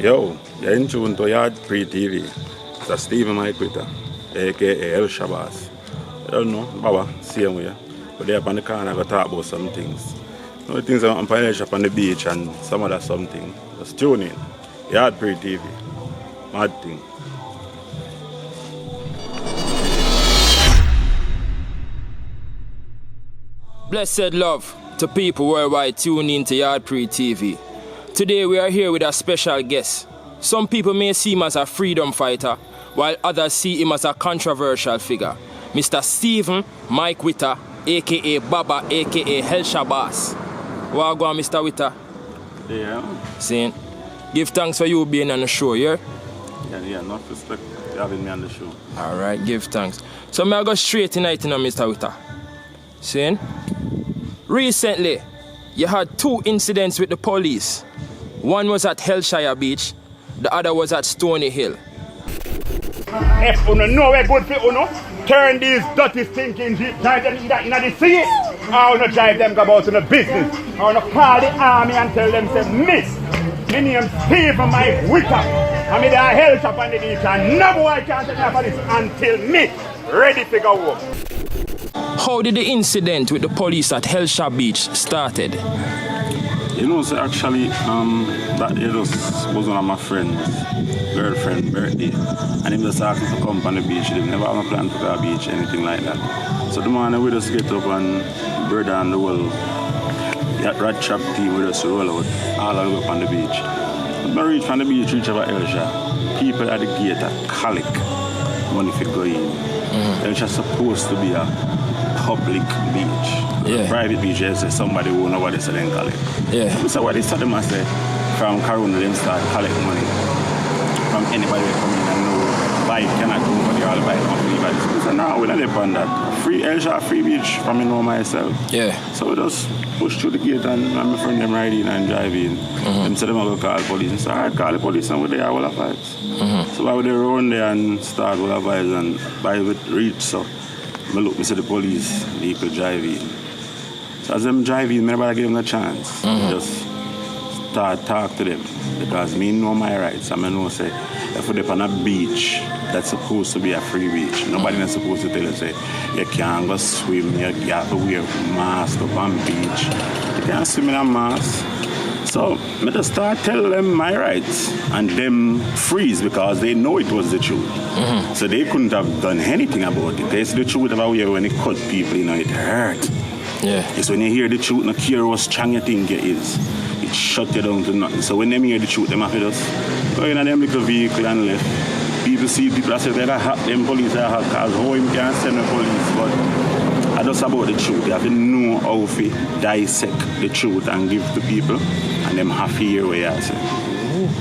Yo, you're in tune to Yardpreetv. It's Stephen Witter, aka Hellshire Boss. I don't know, Baba, same way. But they're up on the corner, I got to talk about some things. You know, things I'm playing up on the beach and some other something. Just tune in. Yardpreetv. Mad thing. Blessed love to people worldwide tuning in to Yardpreetv. Today we are here with a special guest. Some people may see him as a freedom fighter, while others see him as a controversial figure. Mr. Stephen Mike Witter, aka Baba, aka Hellshire Boss. Well, go on, Mr. Witter. Yeah. Saying, give thanks for you being on the show, yeah? Yeah, enough respect for having me on the show. Alright, give thanks. So may I go straight tonight, Mr. Witter? Saying, recently, you had 2 incidents with the police. One was at Hellshire Beach, the other was at Stony Hill. If you know we're good for you, turn these dirty thinking jeep, drive them either in the sea, or not drive them go about in the business, or not call the army and tell them, say, miss, my name's Stephen Mike Witter, and me there are hell shop on the beach, and no boy can't take me for this until me ready to go home. How did the incident with the police at Hellshire Beach started? You know, so actually, that day was one of my friends' girlfriend's birthday. And he just asked me to come on the beach. He didn't never have a plan to go to the beach, anything like that. So the morning we just get up and brother and the whole rat trap team we just roll out all the way up on the beach. When I reach from the beach, reach over Hellshire, people at the gate are colic money for go in. Hellshire's supposed to be a public beach. Yeah. Private beach, you say somebody who know what they say then call it. Yeah. So what they start them say, from Karuna them start collect money from anybody that come in and know bike cannot go, but they all buy it on free bikes. So now we don't depend on that. Free Hellshire, free beach from me know myself. Yeah. So we just push through the gate and my friend them ride in and drive in. Them say them go call police. So I call the police and we're there all the vibes. So while they run there and start all the vibes and by with reach so I look, I see the police vehicle drive in. So as them drive in, I give them a chance. Just start talk to them. Because me know my rights. And I know say, if you're on a beach, that's supposed to be a free beach. Nobody is supposed to tell you, say, you can't go swim, you have to wear a mask up on beach. You can't swim in a mask. So I just start telling them my rights and them freeze because they know it was the truth. So they couldn't have done anything about it. It's the truth about when it cut people, you know, it hurt. Yeah. It's when you hear the truth, no care how strong you think it is. It shut you down to nothing. So when they hear the truth, they have to just go in a them little vehicle and left. People see people that say they hack them police are hack because how him can't send the police. But I just about the truth. You have to know how to dissect the truth and give to people. And them have to hear what you say.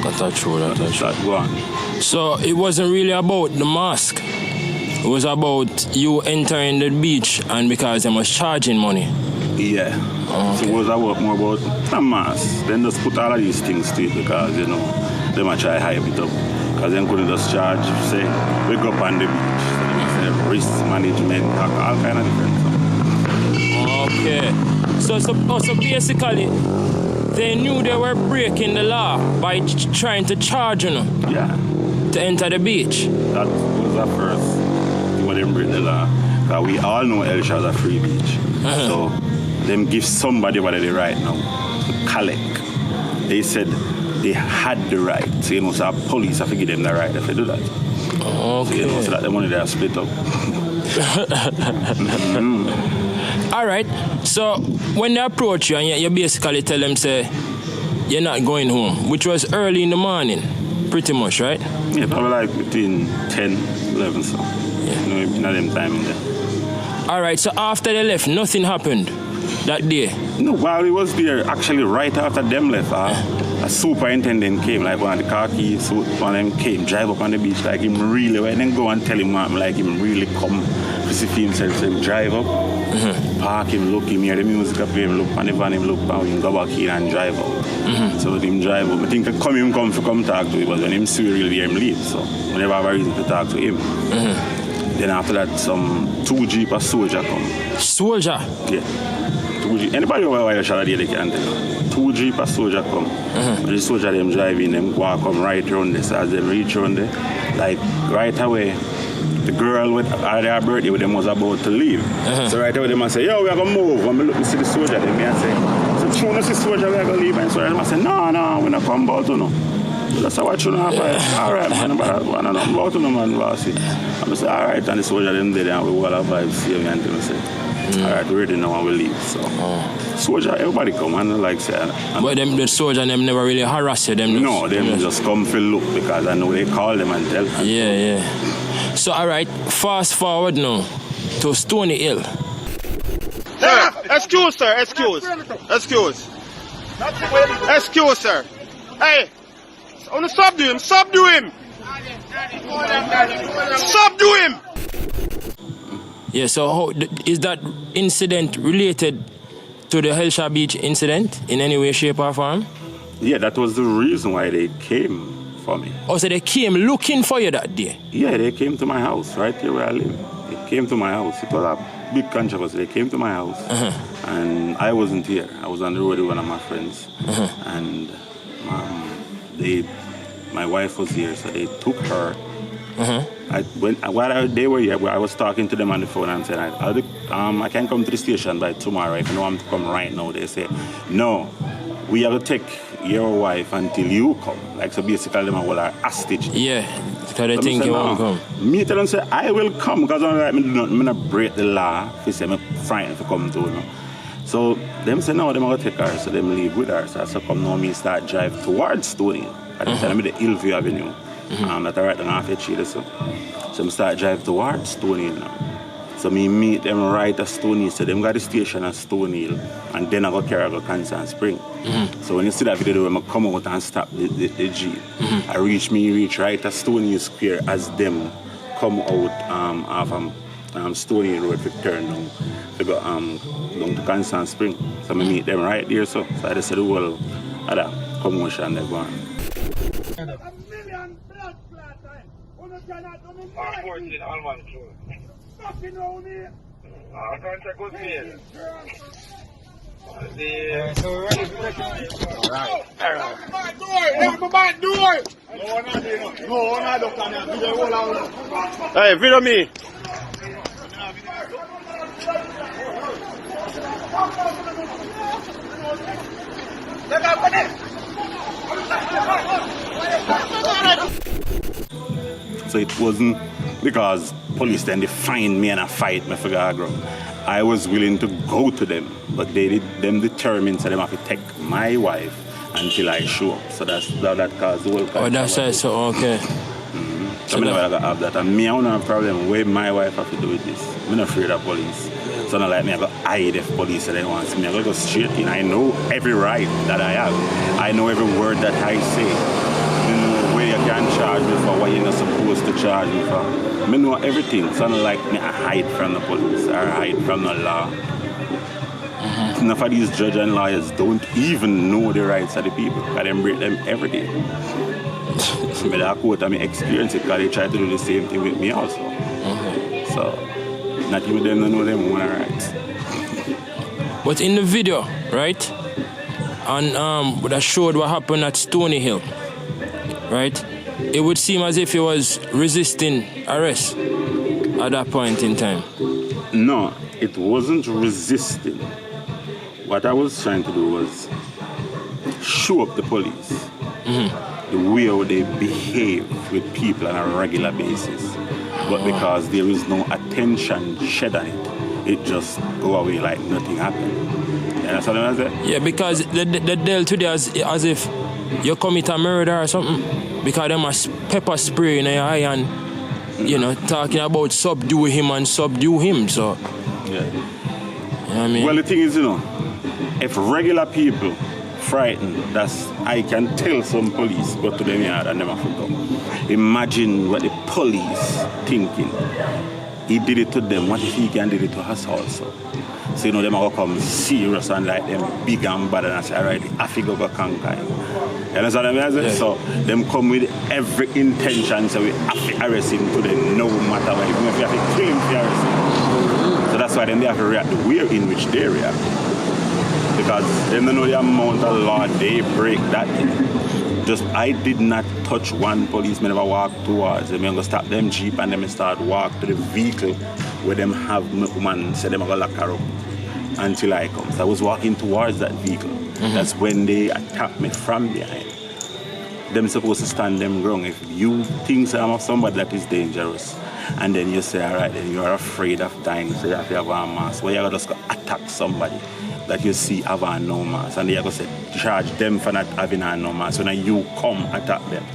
That's true, that's true. Go on. So it wasn't really about the mask. It was about you entering the beach and because they was charging money. Yeah. Okay. So it was about more about the mask. Then just put all of these things to it because, you know, they might try to hype it up. Because then couldn't just charge, say, wake up on the beach. So they might say risk management, all kind of different stuff. Okay. So basically, they knew they were breaking the law by trying to charge you to enter the beach. That was the first thing when they break the law. Because we all know Hellshire is a free beach. So them give somebody what they right now to collect. They said they had the right. So you know, so police have to give them the right if they do that. Okay. So you know, so that the money they are split up. Alright, so when they approach you and you basically tell them, say, you're not going home, which was early in the morning, pretty much, right? Yeah, probably like between 10, 11, so. Yeah. You know, not them time in there. Alright, so after they left, nothing happened that day? No, while we was there, actually right after them left, a superintendent came, like one of the khaki suit, one of them came, drive up on the beach, like him really, and then go and tell him, like him really come to see himself, so him drive up, park him, look him, hear the music up, him look, and the van him look, and him go back in and drive up. So him drive up. I think come talk to him, but when him see really hear him leave, so we never have a reason to talk to him. Then after that, some 2 Jeep a soldier come. Soldier? Yeah. 2 Jeep. Anybody over there shall they can tell. 2 jeep of soldier come. When the soldier them driving, them walk come right around this. As them reach around there, like right away, the girl with their birthday with them was about to leave. So right away, them say, yo, we are going to move. When I look to see the soldier, them I say, so true, see soldier, we are going to leave. And so them say, no, we're not coming about to no. That's how I tune up. All right, man, but I don't know about to no, man, bossy. I say, all right, and the soldier them there, and we all have vibes, see me, and them say, all right, we already know when we leave. So, soldier, everybody come and like say. But them, the soldier, them never really harass you, them? No, them just come for look because I know they call them and tell them. Yeah. So, all right, fast forward now to Stony Hill. Sir, excuse, sir, excuse, sir. Hey, I want to subdue him. Subdue him. Yeah, so how, is that incident related to the Hellshire Beach incident in any way, shape or form? Yeah, that was the reason why they came for me. Oh, so they came looking for you that day? Yeah, they came to my house, right here where I live. They came to my house. It was a big controversy. They came to my house, and I wasn't here. I was on the road with one of my friends, and my wife was here, so they took her. While they were here, I was talking to them on the phone and said, I can't come to the station by tomorrow. If you know I'm to come right now, they say, no, we have to take your wife until you come. Like, so basically, them are a hostage. Yeah, because they think you won't come. Me tell them, say, I will come, because I'm not break the law. They say, I'm frightened to come to, you know. So, them say, no, they're going to take her, so them leave with her. So I said, come now, me start drive towards Stony Hill. And they tell me the Hillview Avenue. That right on half a cheetah, so I start drive towards Stony Hill now. So me meet them right at Stony Hill. So them got the station at Stony Hill, and then I go carry go Constant Spring. So when you see that video, I come out and stop the Jeep. I reach right at Stony Hill Square as them come out off Stony Hill Road to turn down to go down to Constant Spring. So I meet them right there. So I just said the whole other commotion they go on. Hey, video me. So it wasn't because police then they find me and I fight me for Gagro. I was willing to go to them, but them determined so they have to take my wife until I show up. So that caused the whole. Oh, that's it. So okay. So I never have that. And me, I don't have a problem where my wife have to do with this. I'm not afraid of police. So not like me, I go hide if police say they want me. I go straight in. I know every right that I have. I know every word that I say. You know where you can charge me for, what you're not supposed to charge me for. I know everything. So not like me, I hide from the police or hide from the law. Enough of these judges and lawyers don't even know the rights of the people. Because they break them every day. So I quote and I experience it because they try to do the same thing with me also. So not even them don't know them own rights. But in the video, right? And that showed what happened at Stony Hill, right? It would seem as if he was resisting arrest at that point in time. No, it wasn't resisting. What I was trying to do was show up the police the way how they behave with people on a regular basis. But because there is no attention shed on it, it just go away like nothing happened. You understand what I'm saying? Yeah, because they dealt with it as if you commit a murder or something. Because them must pepper spray in your eye and, you know, talking about subdue him and subdue him. So, yeah. You know what I mean? Well, the thing is, you know, if regular people frightened, I can tell some police go to them yard and never forget. Imagine what the police thinking. He did it to them. What if he can do it to us also? So you know them are gonna come serious and like them big and bad and I say, alright, I figure go conquer. You understand what I mean? Yeah. So them come with every intention so we have to arrest him to them no matter what. Even if we have to kill him to arrest him. So that's why then they have to react the way in which they react. Because they don't know the amount of law they break that. I did not touch one policeman, never walk towards them. I'm going to stop them jeep and then start walk to the vehicle where them have my woman, say them going to lock her up until I come. So I was walking towards that vehicle. That's when they attacked me from behind. Them supposed to stand them ground. If you think I'm somebody that is dangerous, and then you say, all right, then you are afraid of dying, so you have to have a mask. Well, you're just going to attack somebody that you see have a no mask, and you're going to say, charge them for not having a no mask. So now you come attack them.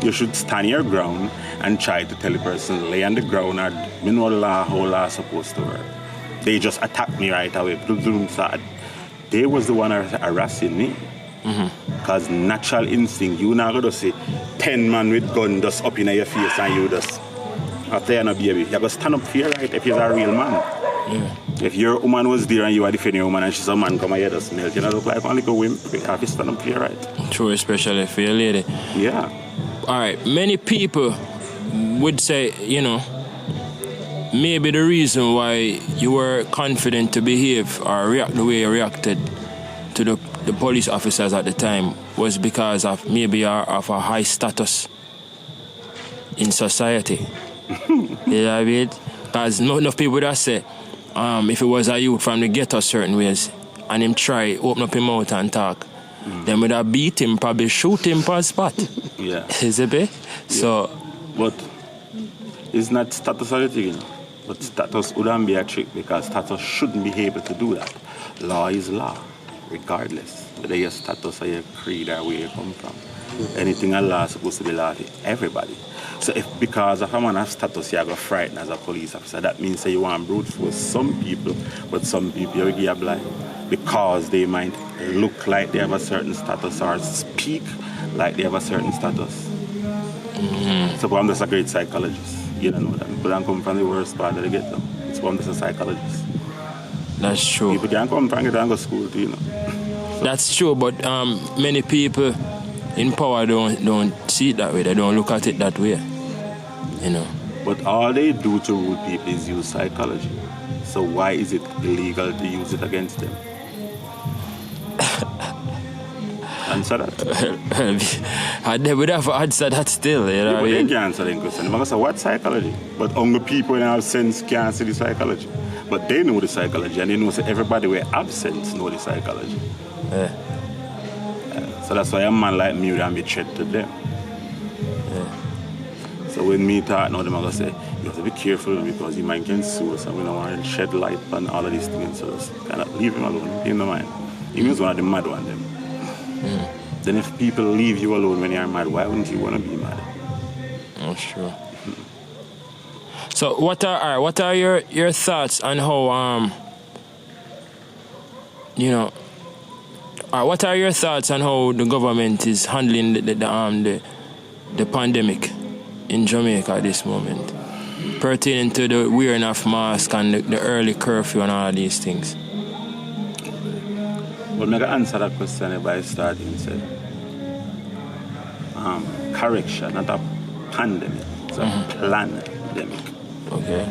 You should stand your ground and try to tell the person, lay on the ground, or you know the law, how law is supposed to work. They just attacked me right away. They was the one harassing me. Because natural instinct, you not going to see 10 men with gun just up in your face and you just, after you're not baby, you're going to stand up for your right if you're a real man. Yeah. If your woman was there and you are defending your woman and she's a man, come here just melt, you know, look like only go wimp, you have to stand up for your right. True, especially for your lady. Yeah. All right, many people would say, you know, maybe the reason why you were confident to behave or react the way you reacted to the police officers at the time was because of maybe of a high status in society. You know what I mean? Because not enough people that say, if it was a youth from the ghetto certain ways, and him try open up his mouth and talk, then would have beat him, probably shoot him per spot. Yeah. Is it? Yeah. So, but it's not status or anything, you know. But status wouldn't be a trick because status shouldn't be able to do that. Law is law, regardless whether your status or your creed or where you come from. Anything a law is supposed to be law to everybody. So if because of a man of status you are going to frighten as a police officer, that means that you want brute force some people, but some people you will give a blind because they might look like they have a certain status or speak like they have a certain status. So I'm just a great psychologist. You don't know that. People don't come from the worst part of the ghetto. It's why I'm just a psychologist. That's true. People can't come from ghetto and go to school too, you know. So. That's true, but many people in power don't see it that way. They don't look at it that way, you know. But all they do to rude people is use psychology. So why is it illegal to use it against them? Answer that. They would have answered that still, you know. People they can't answer that question. Because what psychology? But only people in have sense can't see the psychology. But they know the psychology, and they know that everybody with absence know the psychology. Yeah. So that's why a man like me would be threat to them. Yeah. So when me talk now, them are going to say, you have to be careful because you might get sued, so we don't want to shed light on all of these things. So just kind of leave him alone, in the mind. He was one of the mad ones, them. Then if people leave you alone when you're mad, why wouldn't you want to be mad? That's true. So what are your thoughts on how you know, what are your thoughts on how the government is handling the pandemic in Jamaica at this moment, pertaining to the wearing of masks and the early curfew and all of these things? Well, I can answer that question by starting say, correction, not a pandemic, it's a pandemic. Okay.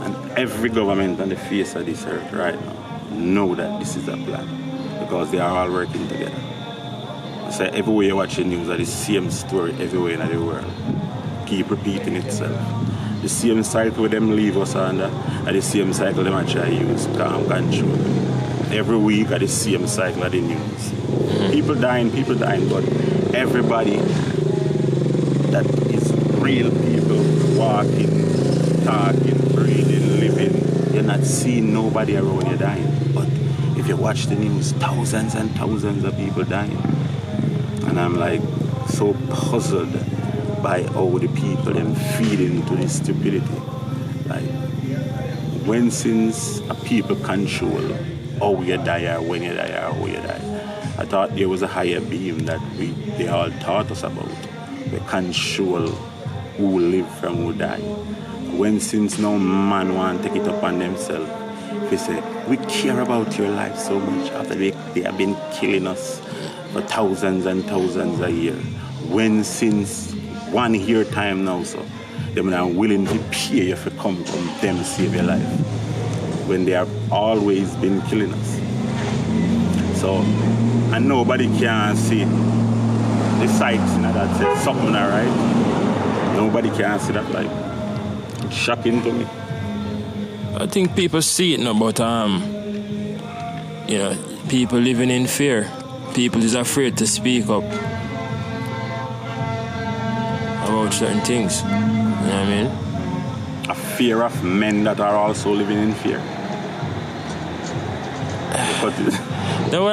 And every government on the face of this earth right now know that this is a plan because they are all working together. So everywhere you watch the news, it's the same story everywhere in the world. Keep repeating itself. The same cycle with them leave us under, and the same cycle them try to use calm control. Every week at the same cycle of the news. People dying, but everybody that is real people, walking, talking, breathing, living, you're not seeing nobody around you dying. But if you watch the news, thousands and thousands of people dying. And I'm like so puzzled by how the people them feed into this stupidity. Like, when since a people control how you die or when you die or how you die, I thought there was a higher being that they all taught us about. We control who live from who die. When since no man want to take it upon themselves, we say, we care about your life so much after they have been killing us for thousands and thousands a year. When since 1 year time now, so they are willing to pay you for come from them save your life. when they have always been killing us. So, and nobody can see the sights in that says something alright. Nobody can see that, like, it's shocking to me. I think people see it now, but you know, people living in fear. People is afraid to speak up about certain things. You know what I mean? A fear of men that are also living in fear. No,